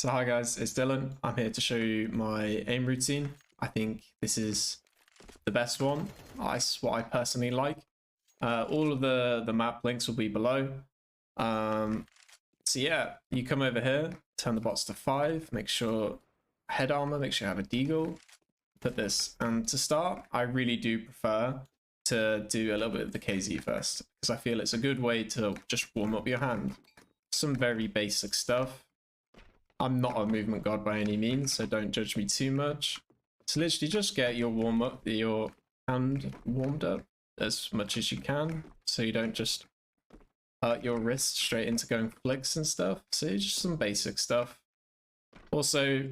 So hi guys, it's Dylan. I'm here to show you my aim routine. I think this is the best one. It's what I personally like. All of the map links will be below. So yeah, you come over here, turn the bots to 5, make sure head armor, make sure you have a deagle, put this. And to start, I really do prefer to do a little bit of the KZ first, because I feel it's a good way to just warm up your hand. Some very basic stuff. I'm not a movement god by any means, so don't judge me too much. So literally just get your hand warmed up as much as you can, so you don't just hurt your wrist straight into going flicks and stuff. So just some basic stuff. Also,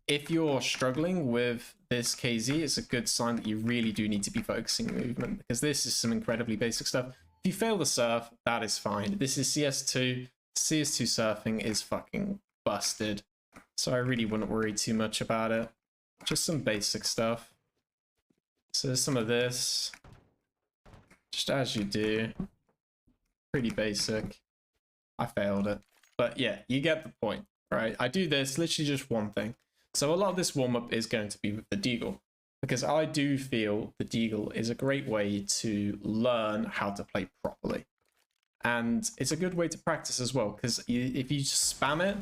if you're struggling with this KZ, it's a good sign that you really do need to be focusing movement, because this is some incredibly basic stuff. If you fail the surf, that is fine. This is CS2. CS2 surfing is fucking busted, so I really wouldn't worry too much about it. Just some basic stuff. So there's some of this, just as you do. Pretty basic. I failed it, but yeah, you get the point, right? I do this literally just one thing. So a lot of this warm-up is going to be with the Deagle, because I do feel the Deagle is a great way to learn how to play properly. And it's a good way to practice as well, because if you just spam it,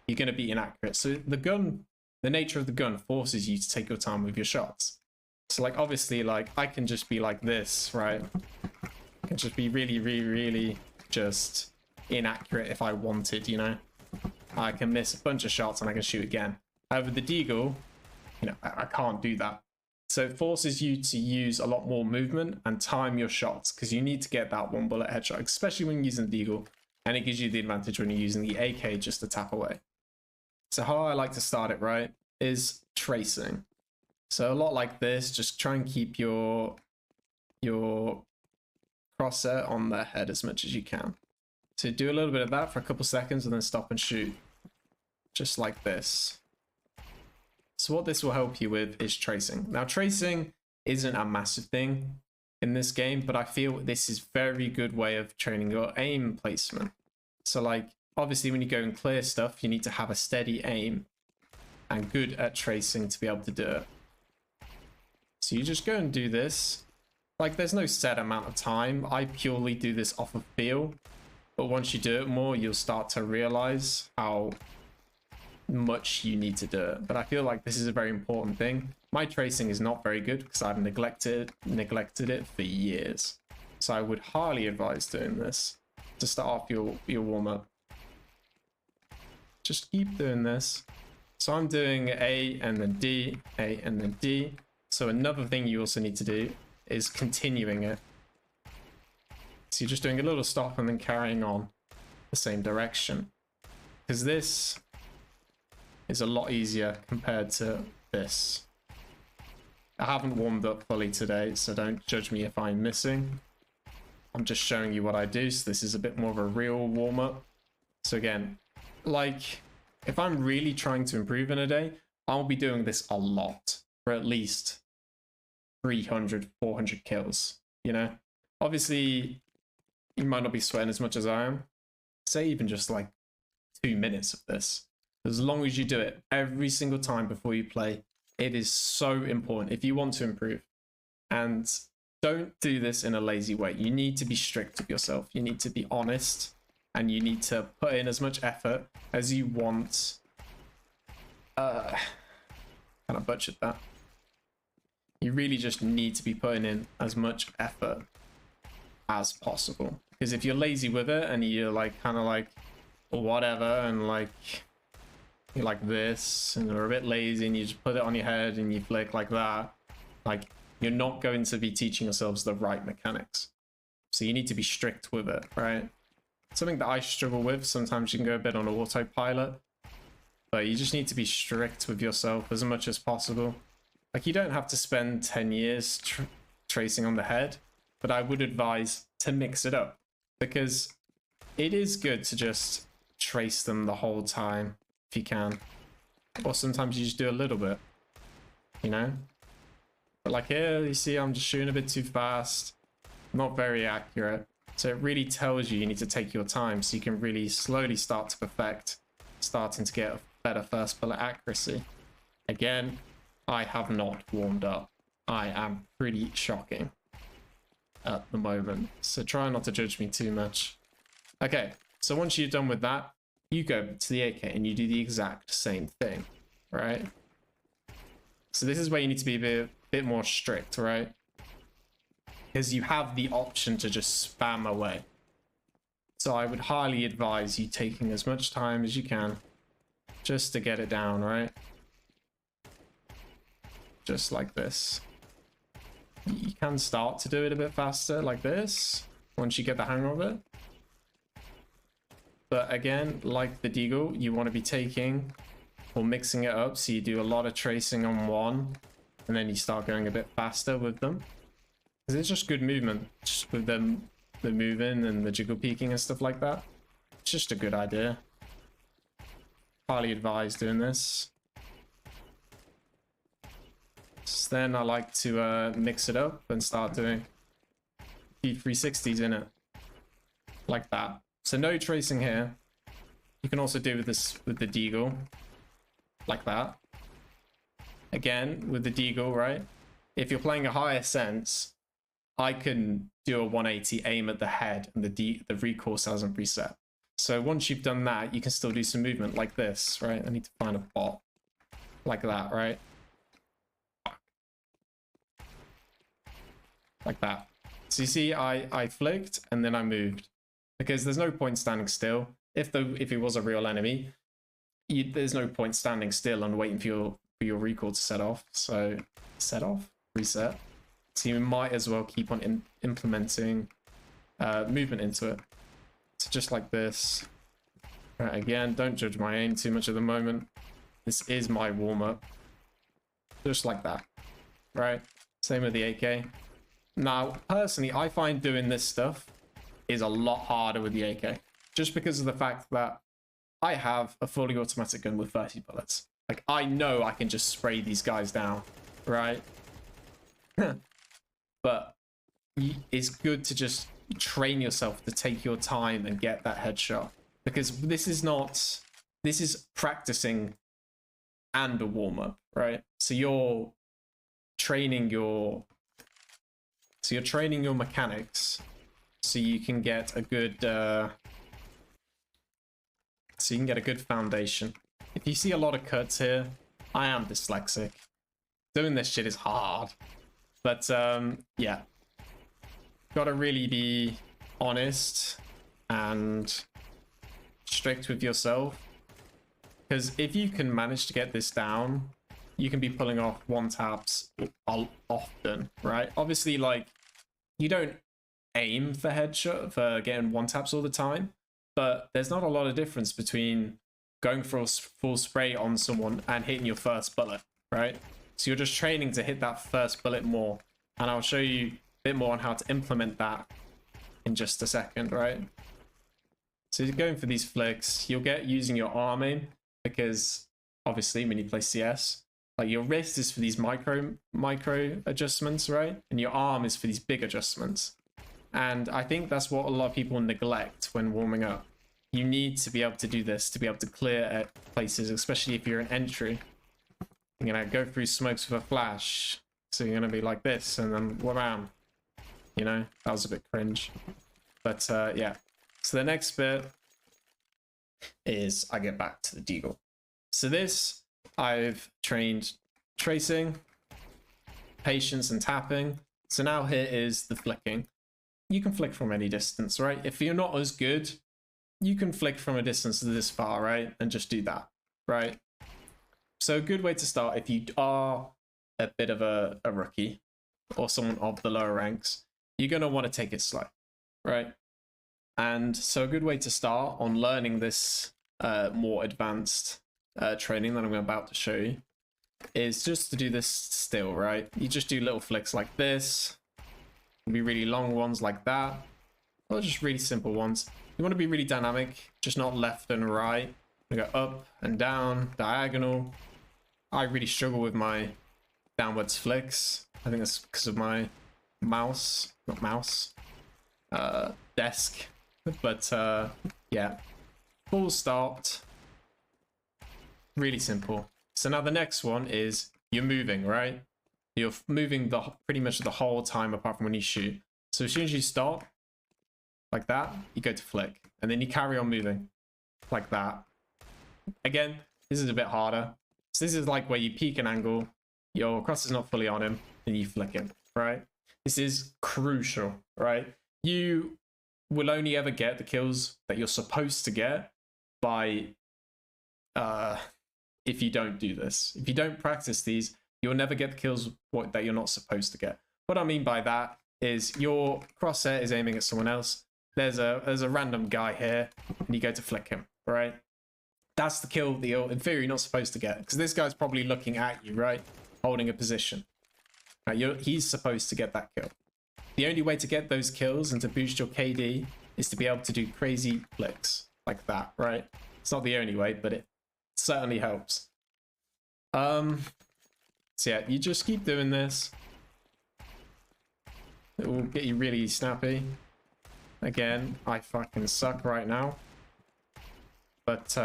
you're going to be inaccurate. So the nature of the gun forces you to take your time with your shots. So like, obviously, like, I can just be like this, right? I can just be really just inaccurate if I wanted, you know? I can miss a bunch of shots and I can shoot again. However, the Deagle, you know, I can't do that. So it forces you to use a lot more movement and time your shots, because you need to get that one bullet headshot, especially when using the Deagle, and it gives you the advantage when you're using the AK just to tap away. So how I like to start it, right, is tracing. So a lot like this, just try and keep your crosshair on their head as much as you can. So do a little bit of that for a couple seconds and then stop and shoot. Just like this. So what this will help you with is tracing. Now, tracing isn't a massive thing in this game, but I feel this is a very good way of training your aim placement. So like, obviously when you go and clear stuff, you need to have a steady aim and good at tracing to be able to do it. So you just go and do this. Like, there's no set amount of time. I purely do this off of feel, but once you do it more, you'll start to realize how much you need to do it. But I feel like this is a very important thing. My tracing is not very good because I've neglected it for years. So I would highly advise doing this to start off your warm-up. Just keep doing this. So I'm doing A and then D, A and then D. So another thing you also need to do is continuing it. So you're just doing a little stop and then carrying on the same direction, because this is a lot easier compared to this. I haven't warmed up fully today, so don't judge me if I'm missing. I'm just showing you what I do, so this is a bit more of a real warm-up. So again, like, if I'm really trying to improve in a day, I'll be doing this a lot, for at least 300, 400 kills, you know? Obviously, you might not be sweating as much as I am. Say even just like 2 minutes of this. As long as you do it every single time before you play, it is so important if you want to improve. And don't do this in a lazy way. You need to be strict with yourself. You need to be honest, and you need to put in as much effort as you want. Kind of butchered that. You really just need to be putting in as much effort as possible. Because if you're lazy with it and you're like kind of like whatever, and like you're like this and you're a bit lazy and you just put it on your head and you flick like that, like, you're not going to be teaching yourselves the right mechanics. So you need to be strict with it, right? Something that I struggle with, sometimes you can go a bit on autopilot, but you just need to be strict with yourself as much as possible. Like, you don't have to spend 10 years tracing on the head, but I would advise to mix it up, because it is good to just trace them the whole time if you can. Or sometimes you just do a little bit, you know? But like here, you see I'm just shooting a bit too fast, not very accurate. So it really tells you need to take your time so you can really slowly start to perfect, starting to get better first bullet accuracy. Again, I have not warmed up. I am pretty shocking at the moment, so try not to judge me too much. Okay, so once you're done with that, you go to the AK and you do the exact same thing, right? So this is where you need to be a bit more strict, right? Because you have the option to just spam away. So I would highly advise you taking as much time as you can just to get it down, right? Just like this. You can start to do it a bit faster like this once you get the hang of it. But again, like the Deagle, you want to be taking or mixing it up. So you do a lot of tracing on one and then you start going a bit faster with them. Because it's just good movement, just with them, the moving and the jiggle peeking and stuff like that. It's just a good idea. Highly advise doing this. So then I like to mix it up and start doing P360s in it. Like that. So no tracing here. You can also do with this with the Deagle. Like that. Again, with the Deagle, right? If you're playing a higher sense, I can do a 180 aim at the head and the recourse hasn't reset. So once you've done that, you can still do some movement like this, right? I need to find a bot. Like that, right? Like that. So you see, I flicked and then I moved. Because there's no point standing still. If it was a real enemy, there's no point standing still and waiting for your recoil to set off. So set off, reset. So you might as well keep on implementing movement into it. So just like this. Right, again, don't judge my aim too much at the moment. This is my warm-up. Just like that. Right? Same with the AK. Now, personally, I find doing this stuff is a lot harder with the AK. Just because of the fact that I have a fully automatic gun with 30 bullets. Like, I know I can just spray these guys down. Right? But it's good to just train yourself to take your time and get that headshot. Because this is practicing and a warm-up, right? So you're training your mechanics so you can get a good foundation. If you see a lot of cuts here, I am dyslexic. Doing this shit is hard. But yeah, gotta really be honest and strict with yourself, because if you can manage to get this down, you can be pulling off one taps often, right? Obviously, like, you don't aim for headshot for getting one taps all the time, but there's not a lot of difference between going for a full spray on someone and hitting your first bullet, right? So you're just training to hit that first bullet more. And I'll show you a bit more on how to implement that in just a second, right? So you're going for these flicks. You'll get using your arm aim, because obviously when you play CS, like, your wrist is for these micro adjustments, right? And your arm is for these big adjustments. And I think that's what a lot of people neglect when warming up. You need to be able to do this to be able to clear at places, especially if you're an entry. You're gonna go through smokes with a flash, so you're gonna be like this, and then wham, you know, that was a bit cringe. But yeah, so the next bit is I get back to the Deagle. So this, I've trained tracing, patience, and tapping. So now here is the flicking. You can flick from any distance, right? If you're not as good, you can flick from a distance this far, right? And just do that, right? So a good way to start, if you are a bit of a rookie or someone of the lower ranks, you're going to want to take it slow, right? And so a good way to start on learning this more advanced training that I'm about to show you is just to do this still, right? You just do little flicks like this. Be really long ones like that, or just really simple ones. You want to be really dynamic, just not left and right. You go up and down, diagonal. I really struggle with my downwards flicks. I think that's because of my desk. But yeah, full stopped. Really simple. So now the next one is you're moving, right? You're moving pretty much the whole time apart from when you shoot. So as soon as you stop, like that, you go to flick. And then you carry on moving, like that. Again, this is a bit harder. So this is like where you peek an angle, your cross is not fully on him, and you flick him, right? This is crucial, right? You will only ever get the kills that you're supposed to get by if you don't do this. If you don't practice these, you'll never get the kills that you're not supposed to get. What I mean by that is your crosshair is aiming at someone else. There's a random guy here, and you go to flick him, right? That's the kill that you're in theory not supposed to get, because this guy's probably looking at you, right? Holding a position. Right, he's supposed to get that kill. The only way to get those kills and to boost your KD is to be able to do crazy flicks like that, right? It's not the only way, but it certainly helps. So yeah, you just keep doing this. It will get you really snappy. Again, I fucking suck right now. But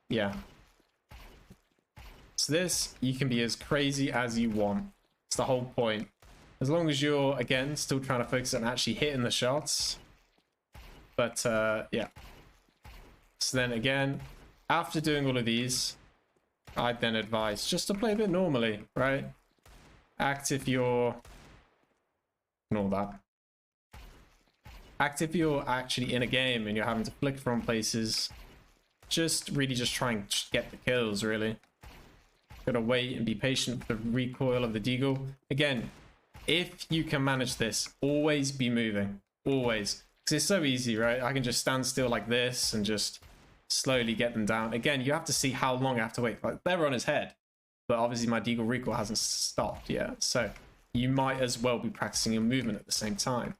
yeah. So this, you can be as crazy as you want. It's the whole point. As long as you're, again, still trying to focus on actually hitting the shots. But yeah. So then again, after doing all of these, I'd then advise just to play a bit normally, right? Act if you're... Ignore that. Act if you're actually in a game and you're having to flick from places. Just really just try and get the kills, really. Gotta wait and be patient for the recoil of the Deagle. Again, if you can manage this, always be moving. Always. Because it's so easy, right? I can just stand still like this and just slowly get them down. Again, you have to see how long I have to wait. Like, they're on his head. But obviously my Deagle recoil hasn't stopped yet. So you might as well be practicing your movement at the same time.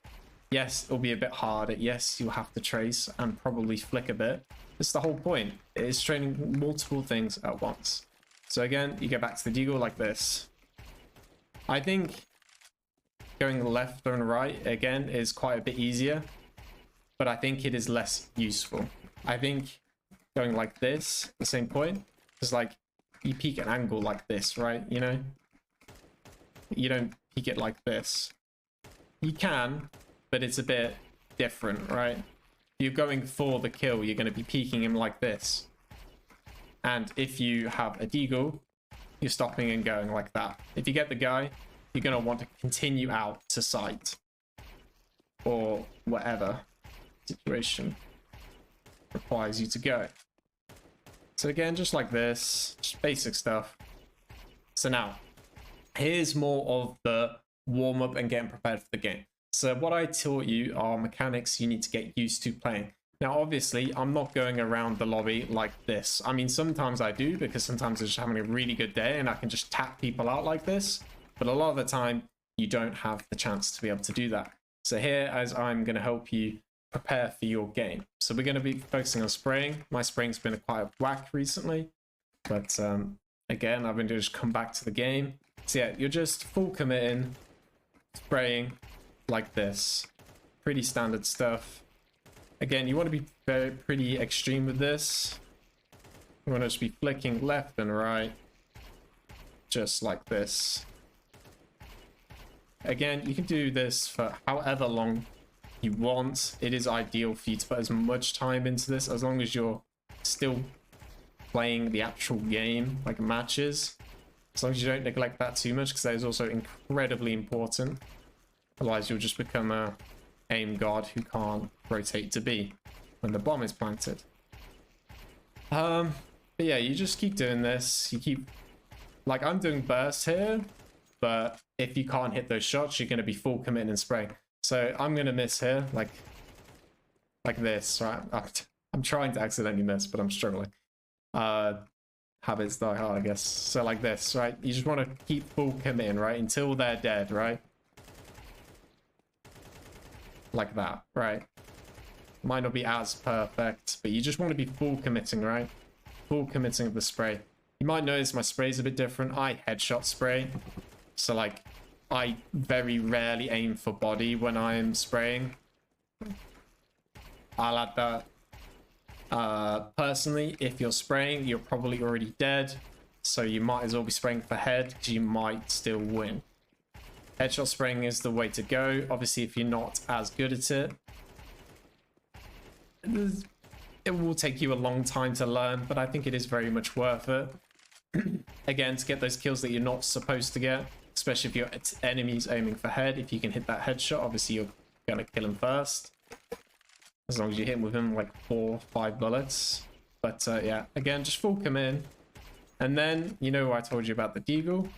Yes, it'll be a bit harder. Yes, you'll have to trace and probably flick a bit. That's the whole point. It is training multiple things at once. So again, you go back to the Deagle like this. I think going left and right, again, is quite a bit easier. But I think it is less useful. I think going like this, at the same point, is like you peek an angle like this, right? You know? You don't peek it like this. You can, but it's a bit different, right? If you're going for the kill, you're going to be peeking him like this. And if you have a Deagle, you're stopping and going like that. If you get the guy, you're going to want to continue out to sight. Or whatever situation requires you to go. So again, just like this, just basic stuff. So now, here's more of the warm-up and getting prepared for the game. So what I taught you are mechanics you need to get used to playing. Now, obviously, I'm not going around the lobby like this. I mean, sometimes I do, because sometimes I'm just having a really good day and I can just tap people out like this. But a lot of the time, you don't have the chance to be able to do that. So here, as I'm going to help you prepare for your game. So we're going to be focusing on spraying. My spraying's been quite whack recently. But again, I've been to just come back to the game. So yeah, you're just full committing, spraying like this. Pretty standard stuff. Again, you want to be pretty extreme with this. You want to just be flicking left and right. Just like this. Again, you can do this for however long you want. It is ideal for you to put as much time into this, as long as you're still playing the actual game, like matches. As long as you don't neglect that too much, because that is also incredibly important. Otherwise, you'll just become a aim god who can't rotate to B when the bomb is planted. But yeah, you just keep doing this. You keep, like, I'm doing bursts here, but if you can't hit those shots, you're going to be full committing and spraying. So I'm going to miss here, like this, right? I'm trying to accidentally miss, but I'm struggling. Habits die hard, I guess. So like this, right? You just want to keep full committing, right? Until they're dead, right? Like that, right? Might not be as perfect, but you just want to be full committing, right? Full committing of the spray. You might notice my spray's a bit different. I headshot spray. So like, I very rarely aim for body when I'm spraying. I'll add that. Personally, if you're spraying, you're probably already dead. So you might as well be spraying for head because you might still win. Headshot spraying is the way to go. Obviously, if you're not as good at it, it will take you a long time to learn, but I think it is very much worth it. Again, to get those kills that you're not supposed to get, especially if your enemy's aiming for head. If you can hit that headshot, obviously you're going to kill him first. As long as you hit him with him like 4 or 5 bullets. But yeah, again, just full come in. And then, you know I told you about the Deagle.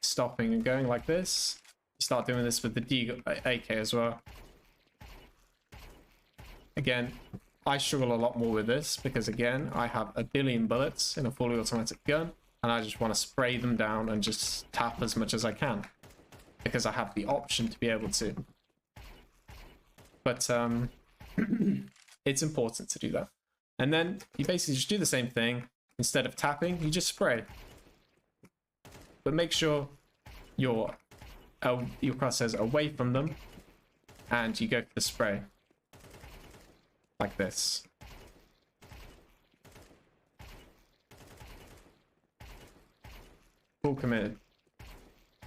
Stopping and going like this. You start doing this with the Deagle AK as well. Again, I struggle a lot more with this because, again, I have a billion bullets in a fully automatic gun. And I just want to spray them down and just tap as much as I can. Because I have the option to be able to. But it's important to do that. And then you basically just do the same thing. Instead of tapping, you just spray. But make sure your crosshairs are away from them. And you go for the spray. Like this. Full committed.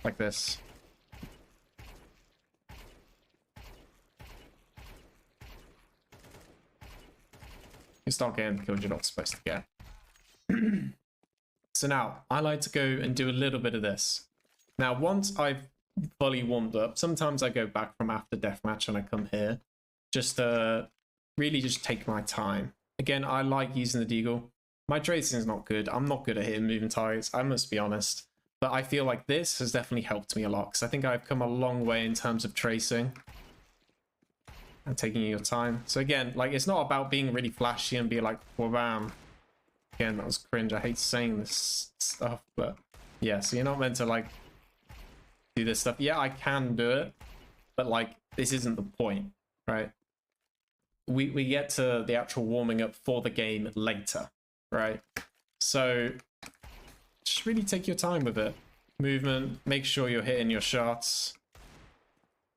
Like this. You start getting the kills you're not supposed to get. So now, I like to go and do a little bit of this. Now, once I've fully warmed up, sometimes I go back from after deathmatch and I come here. Just to really just take my time. Again, I like using the Deagle. My tracing is not good. I'm not good at hitting moving targets, I must be honest. But I feel like this has definitely helped me a lot, because I think I've come a long way in terms of tracing. And taking your time. So again, like, it's not about being really flashy and be like, wham. Again, that was cringe. I hate saying this stuff, but yeah, so you're not meant to like do this stuff. Yeah, I can do it, but like, this isn't the point, right? We get to the actual warming up for the game later, right? So just really take your time with it. Movement, make sure you're hitting your shots.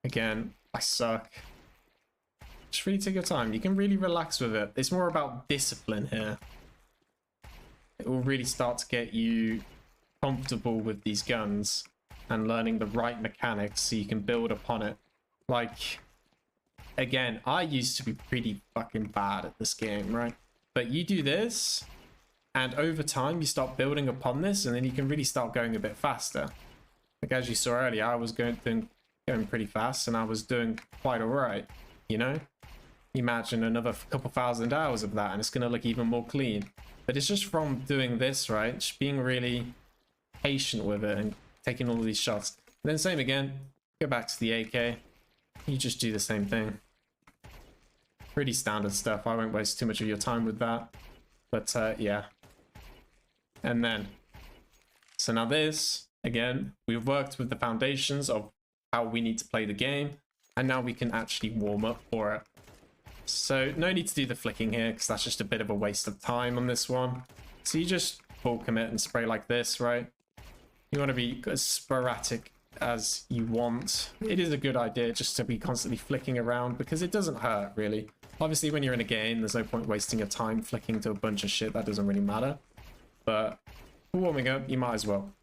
Again, I suck. Just really take your time. You can really relax with it. It's more about discipline here. It will really start to get you comfortable with these guns and learning the right mechanics so you can build upon it. Like, again, I used to be pretty fucking bad at this game, right? But you do this, and over time you start building upon this, and then you can really start going a bit faster. Like, as you saw earlier, I was going pretty fast, and I was doing quite alright, you know? Imagine another couple thousand hours of that, and it's going to look even more clean. But it's just from doing this, right? Just being really patient with it and taking all of these shots. And then same again, go back to the AK. You just do the same thing. Pretty standard stuff. I won't waste too much of your time with that. But yeah. And then, so now this, again, we've worked with the foundations of how we need to play the game. And now we can actually warm up for it. So no need to do the flicking here, because that's just a bit of a waste of time on this one. So you just full commit and spray like this, right? You want to be as sporadic as you want. It is a good idea just to be constantly flicking around, because it doesn't hurt, really. Obviously, when you're in a game, there's no point wasting your time flicking to a bunch of shit. That doesn't really matter. But for warming up, you might as well.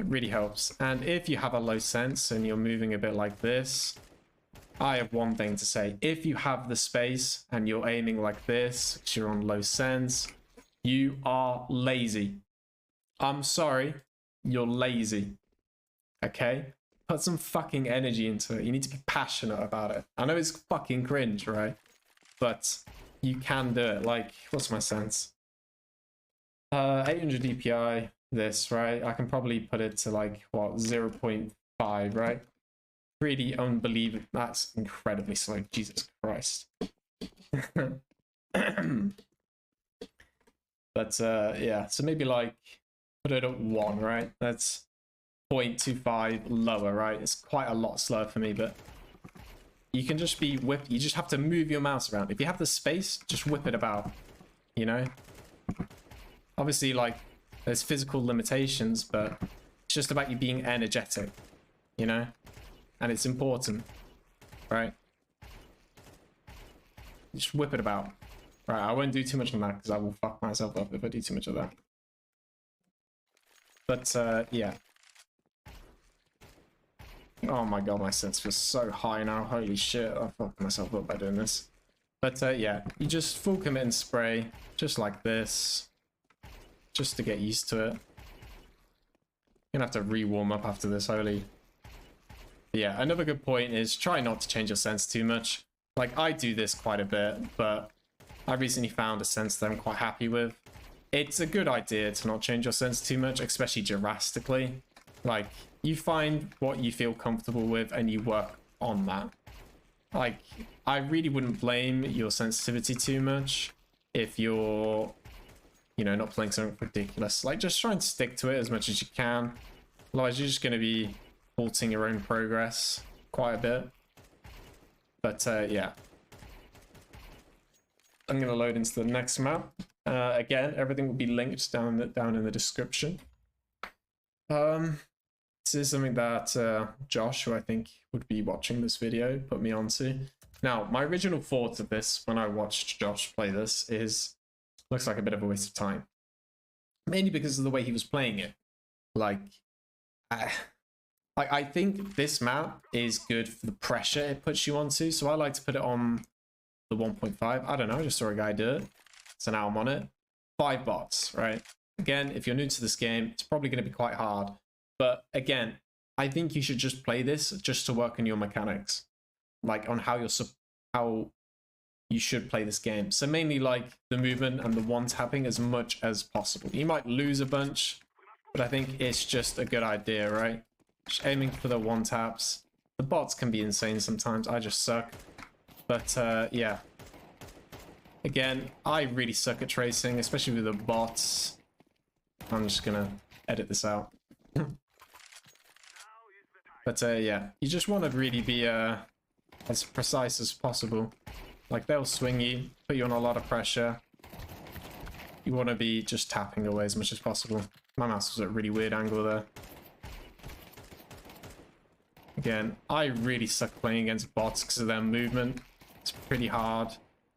It really helps. And if you have a low sense and you're moving a bit like this, I have one thing to say. If you have the space and you're aiming like this, because you're on low sense, you are lazy. I'm sorry, you're lazy. Okay? Put some fucking energy into it. You need to be passionate about it. I know it's fucking cringe, right? But you can do it. Like, what's my sense? 800 DPI, this, right? I can probably put it to like, what, 0.5, right? Pretty unbelievable. That's incredibly slow. Jesus Christ. But yeah, so maybe like put it at 1, right? That's 0.25 lower, right? It's quite a lot slower for me, but you can just be whipped. You just have to move your mouse around. If you have the space, just whip it about, you know? Obviously, like, there's physical limitations, but it's just about you being energetic, you know? And it's important, right? Just whip it about. Right, I won't do too much on that because I will fuck myself up if I do too much of that. But, yeah. Oh my god, my sense feels so high now. Holy shit, I fucked myself up by doing this. But, yeah, you just full commit and spray, just like this. Just to get used to it. You're gonna have to re-warm up after this, holy. Yeah, another good point is try not to change your sense too much. Like, I do this quite a bit, but I recently found a sense that I'm quite happy with. It's a good idea to not change your sense too much, especially drastically. Like, you find what you feel comfortable with and you work on that. Like, I really wouldn't blame your sensitivity too much if you're, you know, not playing something ridiculous. Like, just try and stick to it as much as you can. Otherwise, you're just going to be halting your own progress quite a bit. But, yeah. I'm going to load into the next map. Again, everything will be linked down in the description. This is something that Josh, who I think would be watching this video, put me onto. Now, my original thought of this when I watched Josh play this is, looks like a bit of a waste of time. Mainly because of the way he was playing it. Like, I think this map is good for the pressure it puts you onto, so I like to put it on the 1.5. I don't know, I just saw a guy do it. So now I'm on it. 5 bots, right? Again, if you're new to this game, it's probably going to be quite hard. But again, I think you should just play this just to work on your mechanics. Like on how you should play this game. So mainly like the movement and the one tapping as much as possible. You might lose a bunch, but I think it's just a good idea, right? Just aiming for the one taps. The bots can be insane sometimes. I just suck. But yeah. Again, I really suck at tracing, especially with the bots. I'm just gonna edit this out. But yeah, you just want to really be as precise as possible. Like, they'll swing you, put you on a lot of pressure. You want to be just tapping away as much as possible. My mouse was at a really weird angle there. Again, I really suck playing against bots because of their movement. It's pretty hard.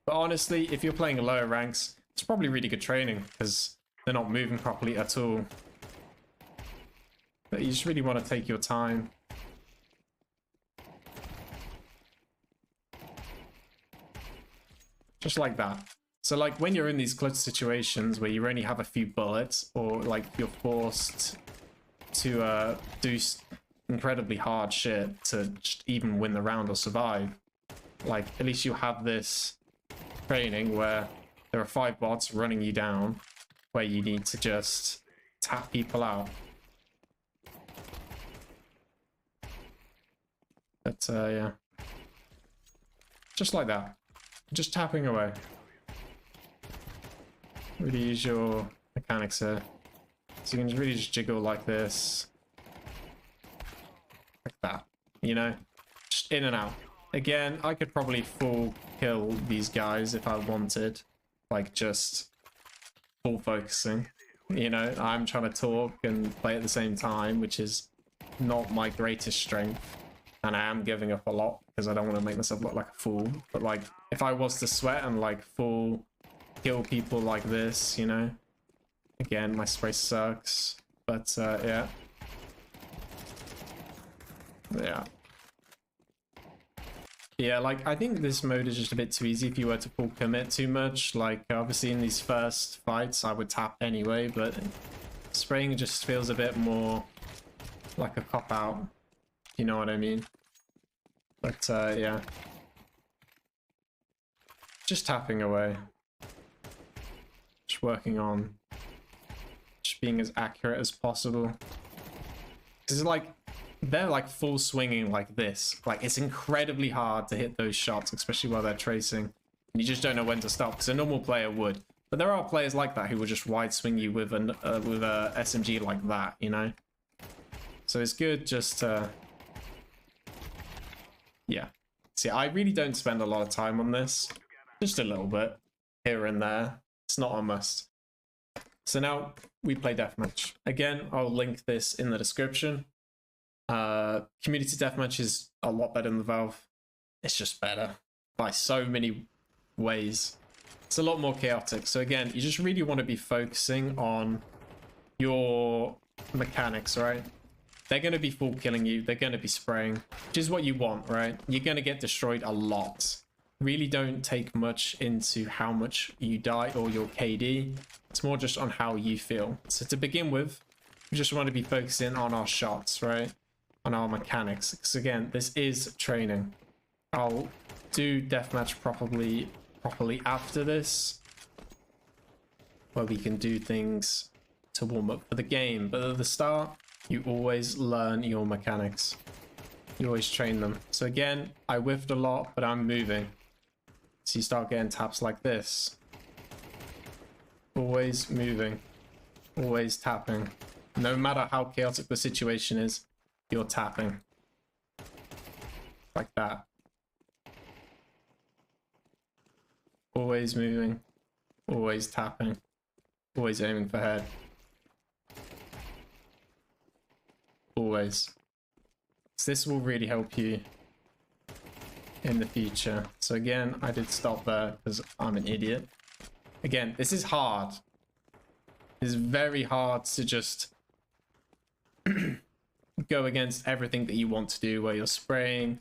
But honestly, if you're playing lower ranks, it's probably really good training because they're not moving properly at all. But you just really want to take your time. Just like that. So like when you're in these close situations where you only have a few bullets, or like you're forced to do incredibly hard shit to just even win the round or survive, like at least you have this training where there are 5 bots running you down, where you need to just tap people out. But yeah, just like that. Just tapping away. Really use your mechanics here. So you can really just jiggle like this. Like that. You know? Just in and out. Again, I could probably full kill these guys if I wanted. Like, just full focusing. You know, I'm trying to talk and play at the same time, which is not my greatest strength. And I am giving up a lot because I don't want to make myself look like a fool. But like, if I was to sweat and like full kill people like this, you know, again, my spray sucks. But yeah. Yeah, like, I think this mode is just a bit too easy if you were to full commit too much. Like, obviously in these first fights, I would tap anyway, but spraying just feels a bit more like a cop-out. You know what I mean? But yeah. Just tapping away. Just working on just being as accurate as possible. Because like, they're like full swinging like this. Like, it's incredibly hard to hit those shots, especially while they're tracing. And you just don't know when to stop, because a normal player would. But there are players like that who will just wide swing you with a SMG like that, you know? So it's good just to... Yeah. See, I really don't spend a lot of time on this. Just a little bit. Here and there. It's not a must. So now we play deathmatch. Again, I'll link this in the description. Community deathmatch is a lot better than the Valve. It's just better. By so many ways. It's a lot more chaotic. So again, you just really want to be focusing on your mechanics, right? They're going to be full killing you. They're going to be spraying, which is what you want, right? You're going to get destroyed a lot. Really don't take much into how much you die or your KD. It's more just on how you feel. So to begin with, we just want to be focusing on our shots, right? On our mechanics. Because again, this is training. I'll do deathmatch properly after this, where we can do things to warm up for the game. But at the start, you always learn your mechanics. You always train them. So again, I whiffed a lot, but I'm moving. So you start getting taps like this. Always moving. Always tapping. No matter how chaotic the situation is, you're tapping. Like that. Always moving. Always tapping. Always aiming for head. Always. So this will really help you in the future. So again, I did stop there because I'm an idiot. Again, this is hard. It's very hard to just go against everything that you want to do, where you're spraying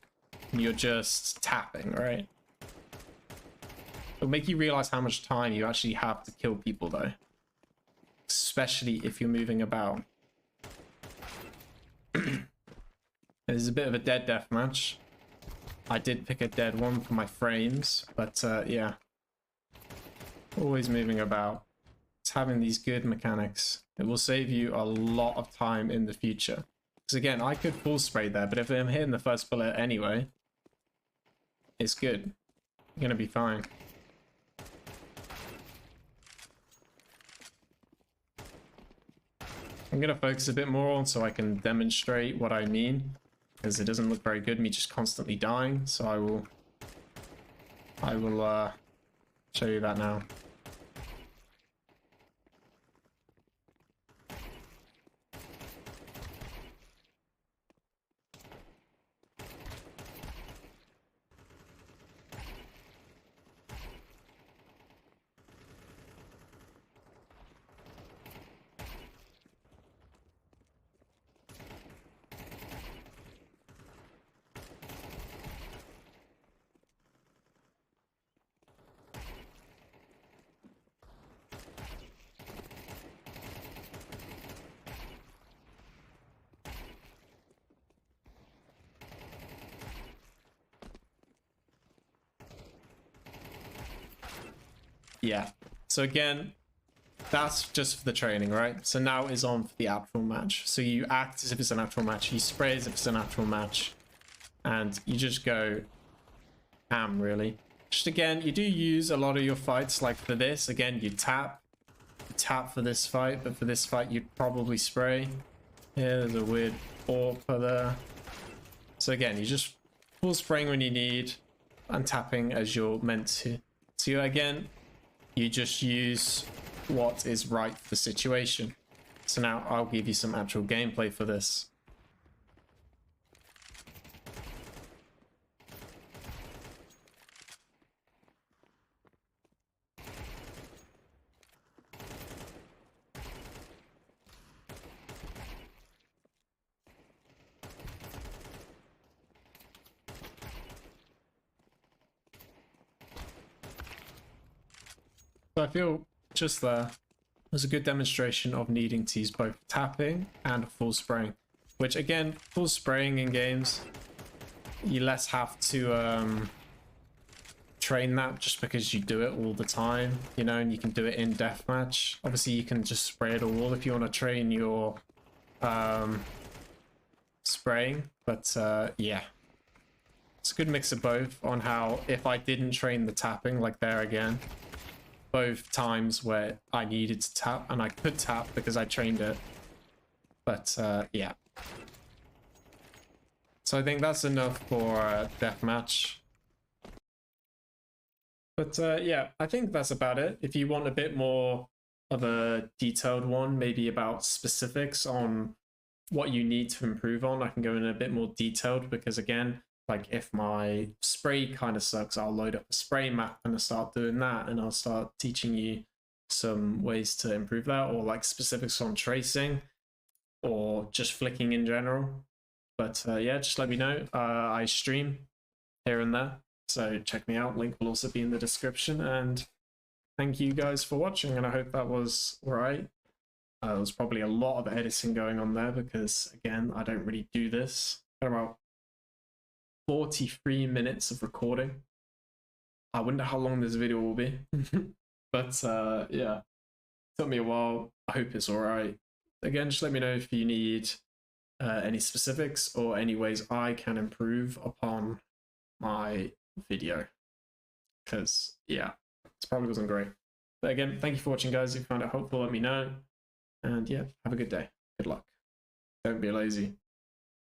and you're just tapping, right? It'll make you realize how much time you actually have to kill people though, especially if you're moving about. This is a bit of a dead deathmatch. I did pick a dead one for my frames, but yeah. Always moving about. It's having these good mechanics. It will save you a lot of time in the future. Because again, I could full spray there, but if I'm hitting the first bullet anyway, it's good. You're gonna be fine. I'm gonna focus a bit more on so I can demonstrate what I mean, because it doesn't look very good me just constantly dying. So I will show you that now. Yeah, so again, that's just for the training, right? So now is on for the actual match. So you act as if it's an actual match, you spray as if it's an actual match, and you just go ham, really. Just again, you do use a lot of your fights, like for this, again, you tap for this fight, but for this fight, you'd probably spray. Yeah, there's a weird AWP there. So again, you just full spraying when you need, and tapping as you're meant to. So again, you just use what is right for the situation. So now I'll give you some actual gameplay for this. So I feel just there was a good demonstration of needing to use both tapping and full spraying, which again, full spraying in games, you less have to train that just because you do it all the time, you know, and you can do it in deathmatch. Obviously you can just spray it all if you want to train your spraying, but yeah, it's a good mix of both on how if I didn't train the tapping, like there again, both times where I needed to tap, and I could tap because I trained it, but yeah. So I think that's enough for deathmatch. But yeah, I think that's about it. If you want a bit more of a detailed one, maybe about specifics on what you need to improve on, I can go in a bit more detailed, because again, like if my spray kind of sucks, I'll load up a spray map and I'll start doing that, and I'll start teaching you some ways to improve that, or like specifics on tracing or just flicking in general. But yeah, just let me know. I stream here and there, so check me out. Link will also be in the description. And thank you guys for watching, and I hope that was right. There was probably a lot of editing going on there because, again, I don't really do this. About 43 minutes of recording. I wonder how long this video will be. But yeah, took me a while. I hope it's all right. Again, just let me know if you need any specifics or any ways I can improve upon my video. Because, yeah, this probably wasn't great. But again, thank you for watching, guys. If you found it helpful, let me know. And yeah, have a good day. Good luck. Don't be lazy.